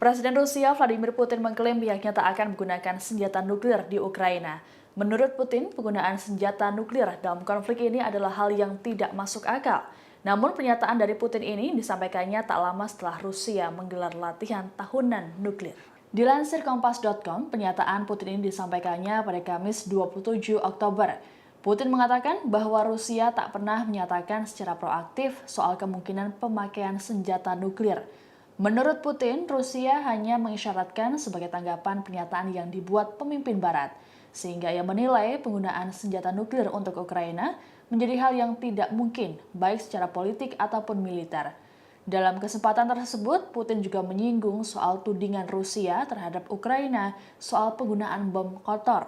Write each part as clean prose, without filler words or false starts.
Presiden Rusia Vladimir Putin mengklaim pihaknya tak akan menggunakan senjata nuklir di Ukraina. Menurut Putin, penggunaan senjata nuklir dalam konflik ini adalah hal yang tidak masuk akal. Namun pernyataan dari Putin ini disampaikannya tak lama setelah Rusia menggelar latihan tahunan nuklir. Dilansir Kompas.com, pernyataan Putin ini disampaikannya pada Kamis 27 Oktober. Putin mengatakan bahwa Rusia tak pernah menyatakan secara proaktif soal kemungkinan pemakaian senjata nuklir. Menurut Putin, Rusia hanya mengisyaratkan sebagai tanggapan pernyataan yang dibuat pemimpin Barat, sehingga ia menilai penggunaan senjata nuklir untuk Ukraina menjadi hal yang tidak mungkin, baik secara politik ataupun militer. Dalam kesempatan tersebut, Putin juga menyinggung soal tudingan Rusia terhadap Ukraina soal penggunaan bom kotor.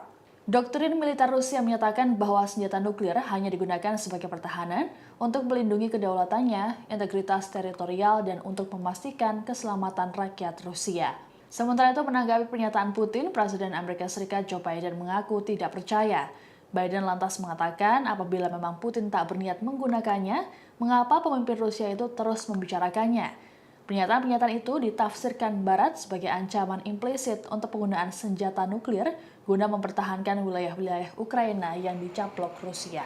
Doktrin militer Rusia menyatakan bahwa senjata nuklir hanya digunakan sebagai pertahanan untuk melindungi kedaulatannya, integritas teritorial, dan untuk memastikan keselamatan rakyat Rusia. Sementara itu, menanggapi pernyataan Putin, Presiden Amerika Serikat Joe Biden mengaku tidak percaya. Biden lantas mengatakan apabila memang Putin tak berniat menggunakannya, mengapa pemimpin Rusia itu terus membicarakannya? Pernyataan-pernyataan itu ditafsirkan Barat sebagai ancaman implisit untuk penggunaan senjata nuklir guna mempertahankan wilayah-wilayah Ukraina yang dicaplok Rusia.